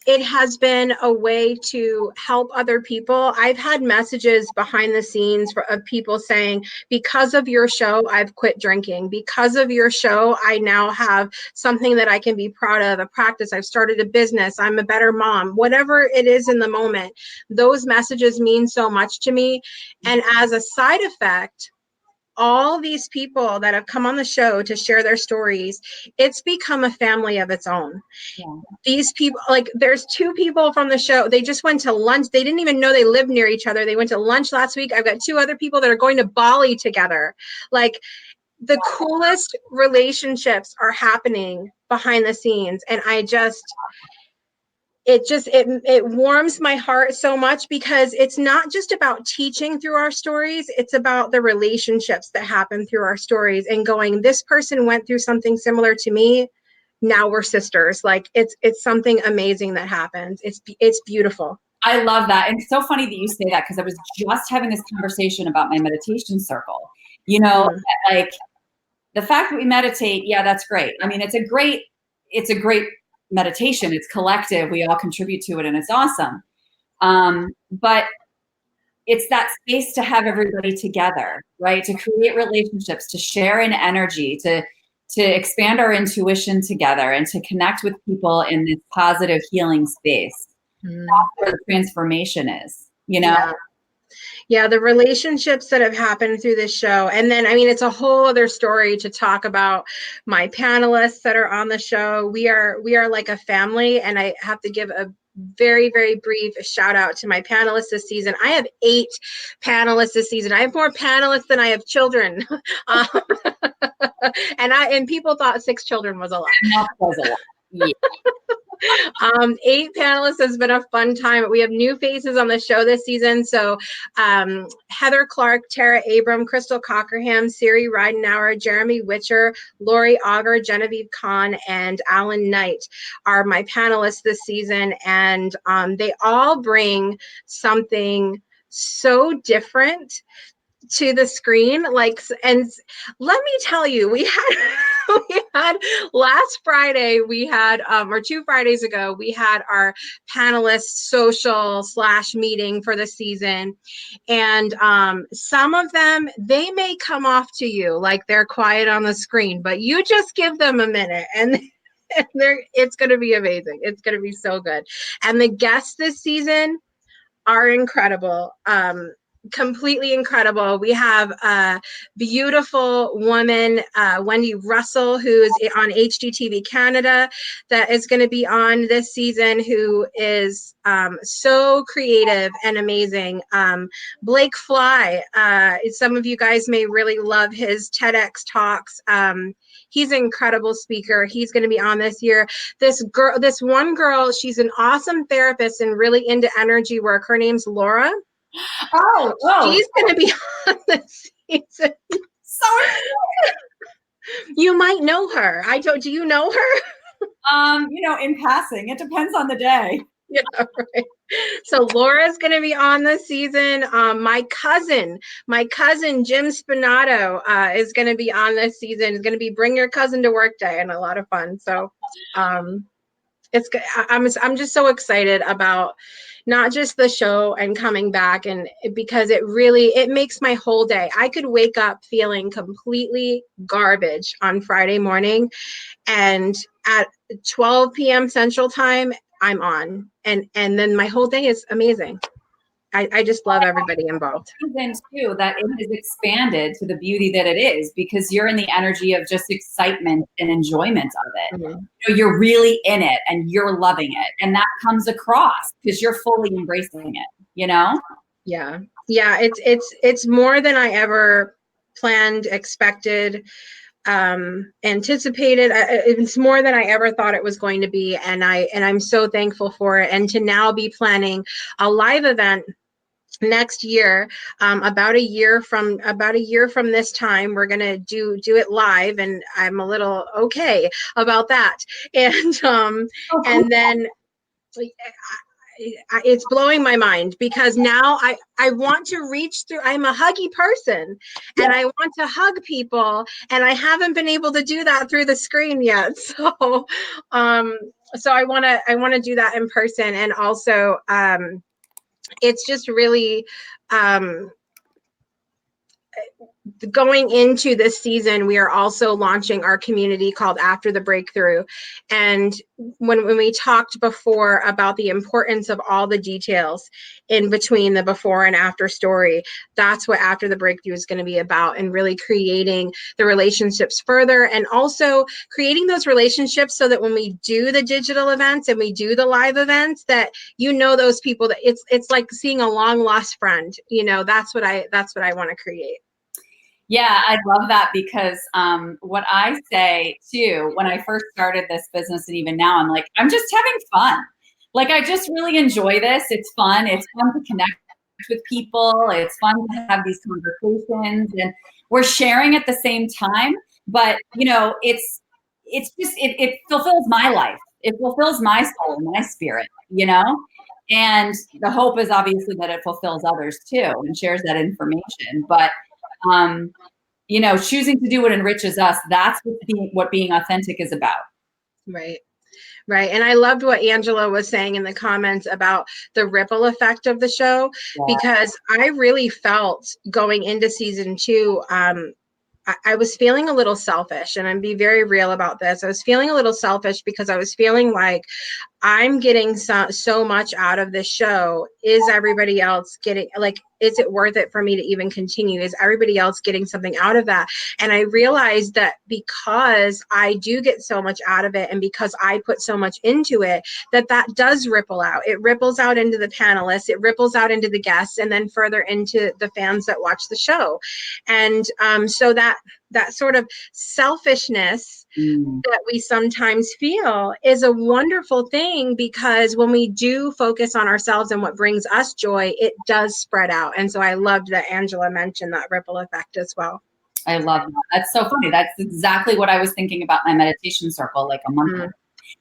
it has been a way to help other people. I've had messages behind the scenes of people saying, because of your show, I've quit drinking. Because of your show, I now have something that I can be proud of, a practice. I've started a business. I'm a better mom. Whatever it is in the moment, those messages mean so much to me. And as a side effect, all these people that have come on the show to share their stories, it's become a family of its own. Yeah. These people, like, there's 2 people from the show. They just went to lunch. They didn't even know they lived near each other. They went to lunch last week. I've got 2 other people that are going to Bali together. Like, the coolest relationships are happening behind the scenes. And it warms my heart so much, because it's not just about teaching through our stories. It's about the relationships that happen through our stories, and going, this person went through something similar to me. Now we're sisters. Like, it's something amazing that happens. It's beautiful. I love that. And it's so funny that you say that, because I was just having this conversation about my meditation circle. Like, the fact that we meditate, yeah, that's great. I mean, it's a great meditation. It's collective. We all contribute to it, and it's awesome. But it's that space to have everybody together, right? To create relationships, to share in energy, to expand our intuition together, and to connect with people in this positive healing space. That's where the transformation is, Yeah. Yeah, the relationships that have happened through this show. And then, I mean, it's a whole other story to talk about my panelists that are on the show. We are like a family, and I have to give a very, very brief shout out to my panelists this season. I have 8 panelists this season. I have more panelists than I have children. Um, and people thought 6 children was a lot. That was a lot. Yeah. 8 panelists has been a fun time. We have new faces on the show this season. So Heather Clark, Tara Abram, Crystal Cockerham, Siri Ridenauer, Jeremy Witcher, Lori Auger, Genevieve Kahn, and Alan Knight are my panelists this season. And they all bring something so different to the screen. And let me tell you, we had last Friday, or 2 Fridays ago, we had our panelist social / meeting for the season. And some of them, they may come off to you like they're quiet on the screen, but you just give them a minute and it's going to be amazing. It's going to be so good. And the guests this season are incredible. Completely incredible. We have a beautiful woman, Wendy Russell, who's on HGTV Canada, that is going to be on this season, who is so creative and amazing. Blake Fly, some of you guys may really love his TEDx talks. He's an incredible speaker. He's going to be on this year. This one girl, she's an awesome therapist and really into energy work. Her name's Laura. She's going to be on this season. So you might know her. Do you know her? in passing. It depends on the day. Yeah, right. So Laura's going to be on this season. My cousin Jim Spinato is going to be on this season. It's going to be Bring Your Cousin to Work Day, and a lot of fun. So I'm just so excited about not just the show and coming back, and because it makes my whole day. I could wake up feeling completely garbage on Friday morning, and at 12 p.m. Central Time, I'm on, and then my whole day is amazing. I just love everybody involved. Then too, that it has expanded to the beauty that it is, because you're in the energy of just excitement and enjoyment of it. Mm-hmm. You're really in it and you're loving it, and that comes across because you're fully embracing it. Yeah. It's more than I ever planned, expected, anticipated. It's more than I ever thought it was going to be, and I'm so thankful for it. And to now be planning a live event next year, about a year from this time, we're gonna do it live, and I'm a little okay about that. And and then it's blowing my mind, because now I want to reach through. I'm a huggy person, and I want to hug people, and I haven't been able to do that through the screen yet. So I want to do that in person. And also it's just really going into this season, we are also launching our community called After the Breakthrough. And when we talked before about the importance of all the details in between the before and after story, that's what After the Breakthrough is going to be about, and really creating the relationships further, and also creating those relationships so that when we do the digital events and we do the live events, that those people, that it's like seeing a long lost friend. That's what I want to create. Yeah, I love that, because what I say too, when I first started this business, and even now, I'm like, I'm just having fun. Like, I just really enjoy this. It's fun. It's fun to connect with people. It's fun to have these conversations, and we're sharing at the same time. But it's just it fulfills my life. It fulfills my soul and my spirit. And the hope is obviously that it fulfills others too and shares that information. But choosing to do what enriches us, that's what being authentic is about. Right. And I loved what Angela was saying in the comments about the ripple effect of the show, because I really felt going into season 2, I was feeling a little selfish, and I'm being very real about this. I was feeling a little selfish because I was feeling like I'm getting so much out of this show. Is everybody else getting, like, is it worth it for me to even continue? Is everybody else getting something out of that? And I realized that because I do get so much out of it, and because I put so much into it, that does ripple out. It ripples out into the panelists, it ripples out into the guests, and then further into the fans that watch the show. And so that sort of selfishness that we sometimes feel is a wonderful thing, because when we do focus on ourselves and what brings us joy, it does spread out. And so I loved that Angela mentioned that ripple effect as well. I love that. That's so funny. That's exactly what I was thinking about my meditation circle like a month ago.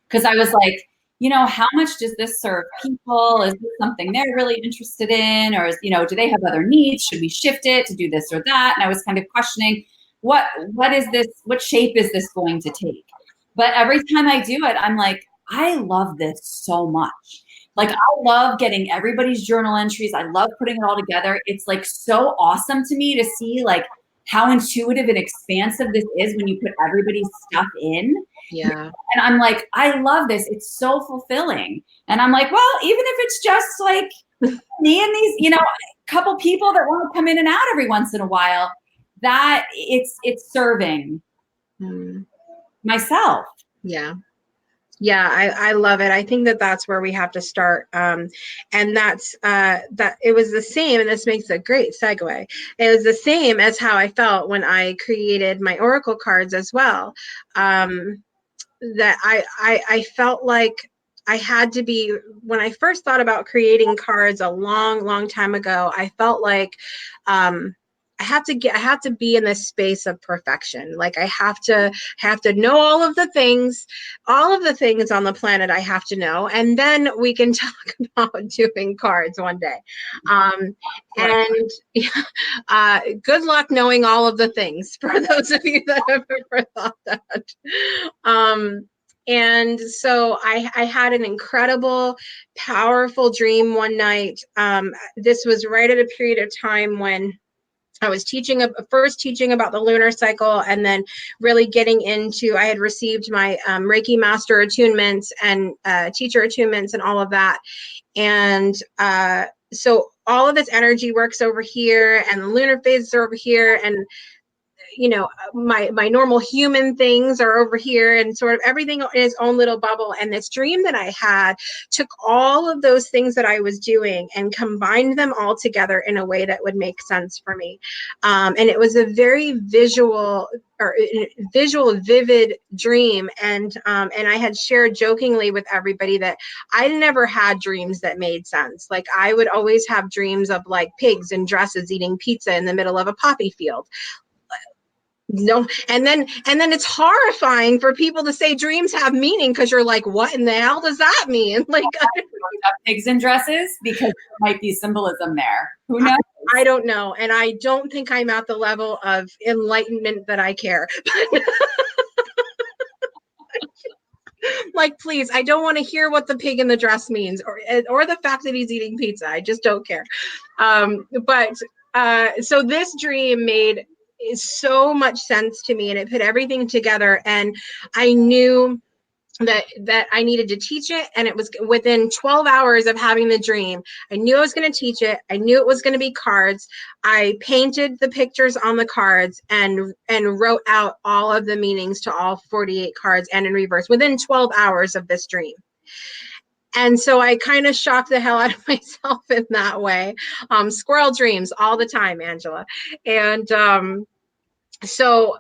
Because I was like, you know, how much does this serve people? Is this something they're really interested in? Or, do they have other needs? Should we shift it to do this or that? And I was kind of questioning, what is this? What shape is this going to take? But every time I do it, I'm like, I love this so much. Like, I love getting everybody's journal entries. I love putting it all together. It's like so awesome to me to see like how intuitive and expansive this is when you put everybody's stuff in. Yeah. And I'm like, I love this. It's so fulfilling. And I'm like, well, even if it's just like me and these, a couple people that want to come in and out every once in a while, that it's serving myself. Yeah. Yeah, I love it. I think that's where we have to start. And that's that it was the same, and this makes a great segue. It was the same as how I felt when I created my oracle cards as well. That I felt like I had to be, when I first thought about creating cards a long time ago, I felt like I have to be in this space of perfection. Like I have to know all of the things on the planet I have to know. And then we can talk about doing cards one day. And good luck knowing all of the things for those of you that have ever thought that. And so I had an incredible, powerful dream one night. This was right at a period of time when I was first teaching about the lunar cycle, and then really getting into, I had received my Reiki Master attunements and teacher attunements and all of that. And so all of this energy works over here, and the lunar phases are over here, and my normal human things are over here, and sort of everything in its own little bubble. And this dream that I had took all of those things that I was doing and combined them all together in a way that would make sense for me. And it was a very visual, vivid dream. And I had shared jokingly with everybody that I never had dreams that made sense. Like I would always have dreams of like pigs in dresses eating pizza in the middle of a poppy field. No, and then it's horrifying for people to say dreams have meaning, because you're like, what in the hell does that mean? Like pigs in dresses, because there might be symbolism there. Who knows? I don't know, and I don't think I'm at the level of enlightenment that I care. Like, please, I don't want to hear what the pig in the dress means, or the fact that he's eating pizza. I just don't care. But so this dream made so much sense to me, and it put everything together, and I knew that I needed to teach it. And it was within 12 hours of having the dream, I knew I was going to teach it. I knew it was going to be cards. I painted the pictures on the cards and wrote out all of the meanings to all 48 cards, and in reverse, within 12 hours of this dream. And so I kind of shocked the hell out of myself in that way. Squirrel dreams all the time, Angela. And so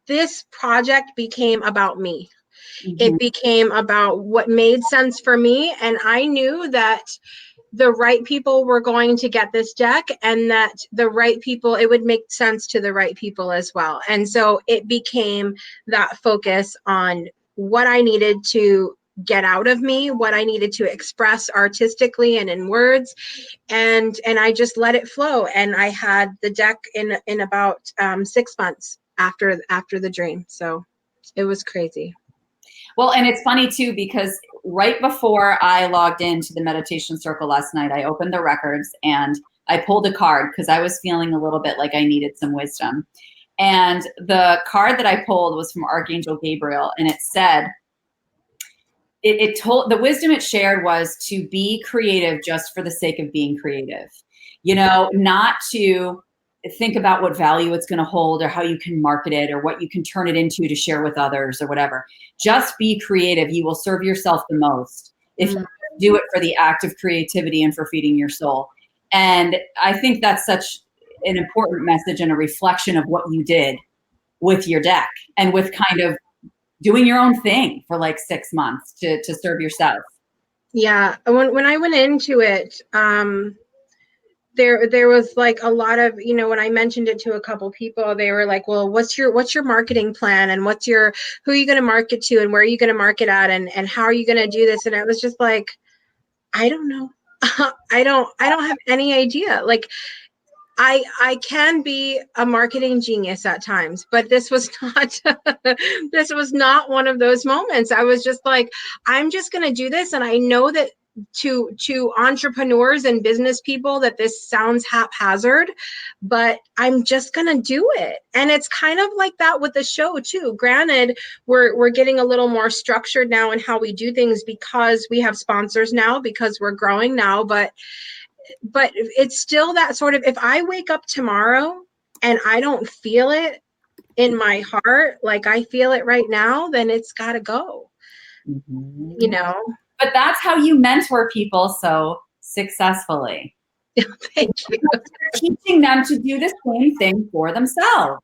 this project became about me. Mm-hmm. It became about what made sense for me. And I knew that the right people were going to get this deck, and that the right people, it would make sense to the right people as well. And so it became that focus on what I needed to get out of me, what I needed to express artistically and in words. And I just let it flow. And I had the deck in about 6 months after the dream. So it was crazy. Well, and it's funny too, because right before I logged into the meditation circle last night, I opened the records and I pulled a card because I was feeling a little bit like I needed some wisdom. And the card that I pulled was from Archangel Gabriel, and it said, the wisdom it shared was to be creative just for the sake of being creative, you know, not to think about what value it's going to hold or how you can market it or what you can turn it into to share with others or whatever. Just be creative. You will serve yourself the most if you do it for the act of creativity and for feeding your soul. And I think that's such an important message and a reflection of what you did with your deck and with kind of doing your own thing for like 6 months to serve yourself. Yeah. When I went into it, there was like a lot of, you know, when I mentioned it to a couple people, they were like, well, what's your marketing plan, and who are you going to market to, and where are you going to market at, and how are you going to do this? And it was just like, I don't know. I don't have any idea. Like, I can be a marketing genius at times, but this was not this was not one of those moments. I was just like, I'm just going to do this, and I know that to entrepreneurs and business people that this sounds haphazard, but I'm just going to do it. And it's kind of like that with the show too. Granted, we're getting a little more structured now in how we do things because we have sponsors now, because we're growing now, but it's still that sort of, if I wake up tomorrow and I don't feel it in my heart like I feel it right now, then it's got to go. You know. But that's how you mentor people so successfully. Thank you. Teaching them to do the same thing for themselves.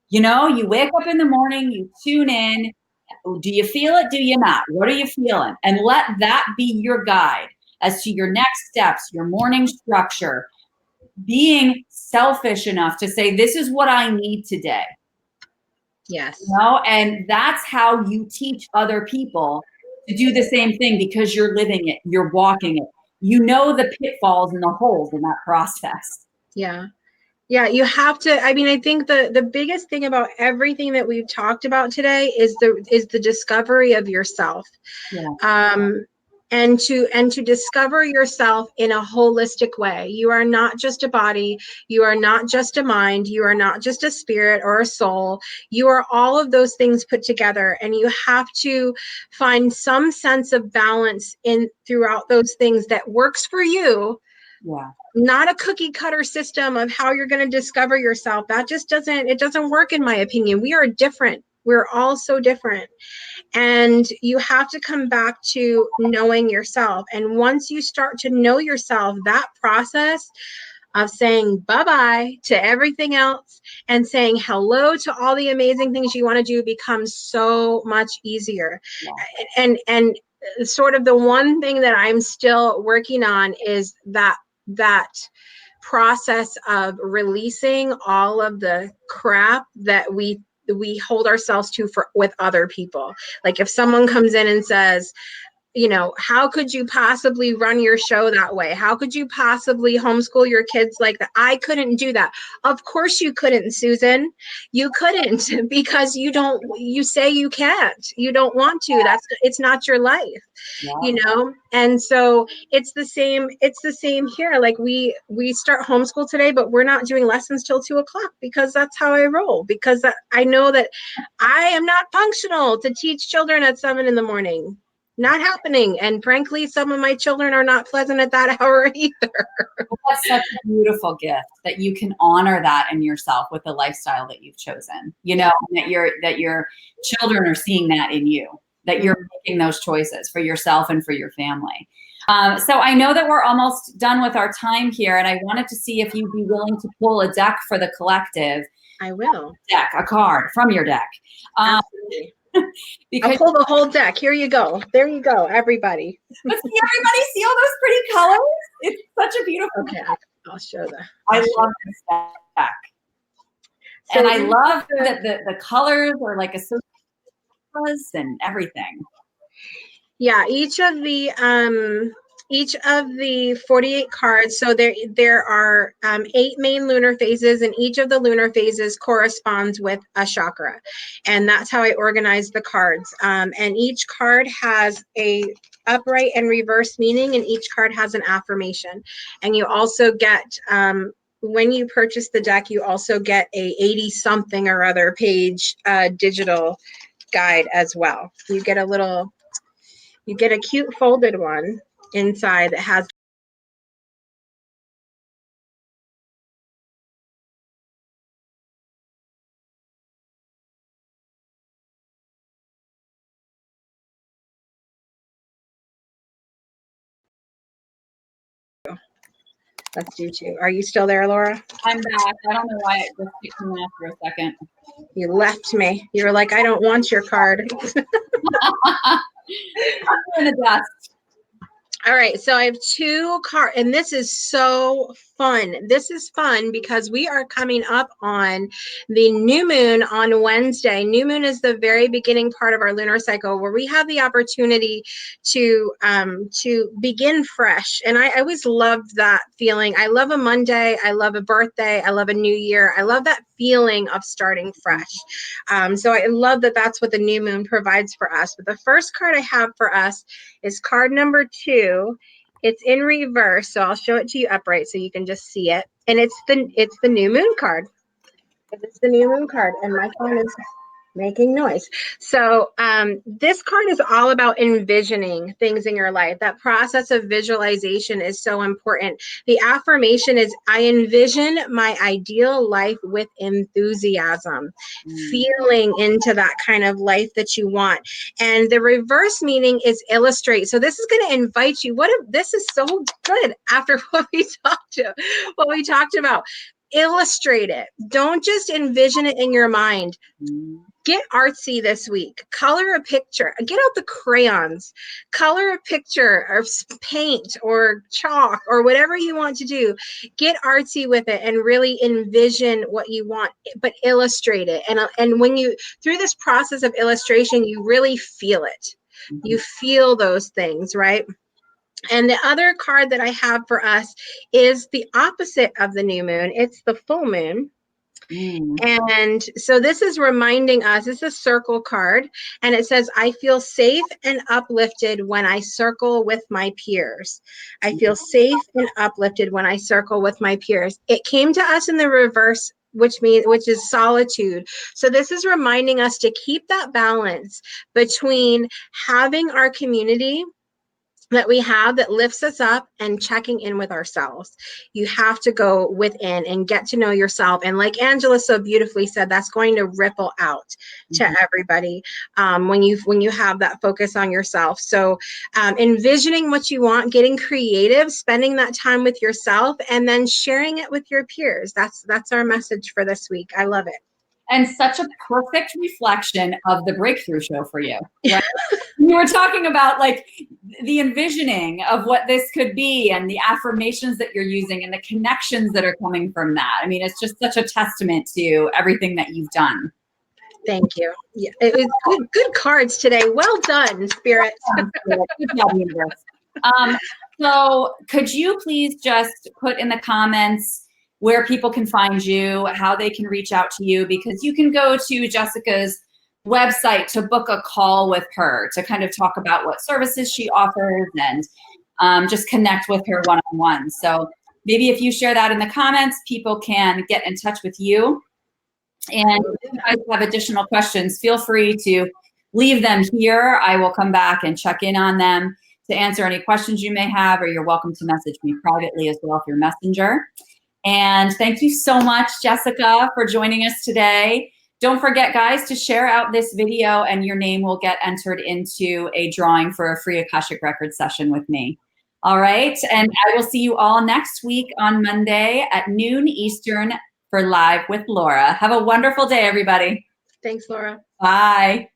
You know, you wake up in the morning, you tune in. Do you feel it? Do you not? What are you feeling? And let that be your guide as to your next steps, your morning structure, being selfish enough to say, this is what I need today. Yes. You know, and that's how you teach other people to do the same thing, because you're living it, you're walking it. You know the pitfalls and the holes in that process. Yeah. Yeah, you have to. I mean, I think the biggest thing about everything that we've talked about today is the discovery of yourself. Yeah. And to discover yourself in a holistic way. You are not just a body, you are not just a mind, you are not just a spirit or a soul. You are all of those things put together, and you have to find some sense of balance in throughout those things that works for you. Yeah. Not a cookie cutter system of how you're going to discover yourself. That just doesn't work, in my opinion. We are different. We're all so different. And you have to come back to knowing yourself. And once you start to know yourself, that process of saying bye-bye to everything else and saying hello to all the amazing things you want to do becomes so much easier. Yeah. And sort of the one thing that I'm still working on is that process of releasing all of the crap that we hold ourselves to with other people. Like if someone comes in and says, you know, how could you possibly run your show that way? How could you possibly homeschool your kids like that? I couldn't do that. Of course you couldn't, Susan. You couldn't, because you say you can't. You don't want to. It's not your life. Yeah. You know? And so it's the same here. Like we start homeschool today, but we're not doing lessons till 2:00 because that's how I roll, because I know that I am not functional to teach children at 7 a.m. Not happening. And frankly, some of my children are not pleasant at that hour either. That's such a beautiful gift that you can honor that in yourself with the lifestyle that you've chosen, you know, that your children are seeing that in you, that you're making those choices for yourself and for your family. So I know that we're almost done with our time here, and I wanted to see if you'd be willing to pull a deck for the collective. I will. A card from your deck. Absolutely. Because I'll pull the whole deck. Here you go. There you go, everybody. But everybody see all those pretty colors? It's such a beautiful deck. I'll show that. I love this deck. So, and I love that the colors are like associated and everything. Yeah, each of the 48 cards, so there are 8 main lunar phases, and each of the lunar phases corresponds with a chakra, and that's how I organize the cards. And each card has a upright and reverse meaning, and each card has an affirmation. And you also get, when you purchase the deck, you also get a 80-something or other page digital guide as well. You get a little You get a cute folded one inside that has let's do 2. Are you still there, Laura? I'm back. I don't know why it just kicked me off for a second. You left me. You were like, I don't want your card. In the dust. All right, so I have 2 cards, and this is so fun. This is fun because we are coming up on the new moon on Wednesday. New moon is the very beginning part of our lunar cycle where we have the opportunity to begin fresh. And I always loved that feeling. I love a Monday. I love a birthday. I love a new year. I love that feeling of starting fresh. So I love that that's what the new moon provides for us. But the first card I have for us is card number 2. It's in reverse, so I'll show it to you upright so you can just see it. And it's the new moon card. It's the new moon card, and my phone is making noise. So this card is all about envisioning things in your life. That process of visualization is so important. The affirmation is, I envision my ideal life with enthusiasm, feeling into that kind of life that you want. And the reverse meaning is illustrate. So this is going to invite you. This is so good after what we talked about. Illustrate it. Don't just envision it in your mind. Get artsy this week. Color a picture. Get out the crayons. Color a picture or paint or chalk or whatever you want to do. Get artsy with it and really envision what you want, but illustrate it. And when you, through this process of illustration, you really feel it. You feel those things, right? And the other card that I have for us is the opposite of the new moon. It's the full moon. And so this is reminding us, it's a circle card, and it says, I feel safe and uplifted when I circle with my peers. I feel safe and uplifted when I circle with my peers. It came to us in the reverse, which is solitude. So this is reminding us to keep that balance between having our community that we have that lifts us up and checking in with ourselves. You have to go within and get to know yourself. And like Angela so beautifully said, that's going to ripple out to everybody when you have that focus on yourself. So envisioning what you want, getting creative, spending that time with yourself, and then sharing it with your peers. That's our message for this week. I love it. And such a perfect reflection of the breakthrough show for you. Right? You were talking about like the envisioning of what this could be and the affirmations that you're using and the connections that are coming from that. I mean, it's just such a testament to everything that you've done. Thank you. Yeah, it was good cards today. Well done, Spirit. Good job, universe. So could you please just put in the comments where people can find you, how they can reach out to you, because you can go to Jessica's website to book a call with her to kind of talk about what services she offers and just connect with her one-on-one. So maybe if you share that in the comments, people can get in touch with you. And if you guys have additional questions, feel free to leave them here. I will come back and check in on them to answer any questions you may have, or you're welcome to message me privately as well through Messenger. And thank you so much, Jessica, for joining us today. Don't forget, guys, to share out this video and your name will get entered into a drawing for a free Akashic Record session with me. All right. And I will see you all next week on Monday at noon Eastern for Live with Laura. Have a wonderful day, everybody. Thanks, Laura. Bye.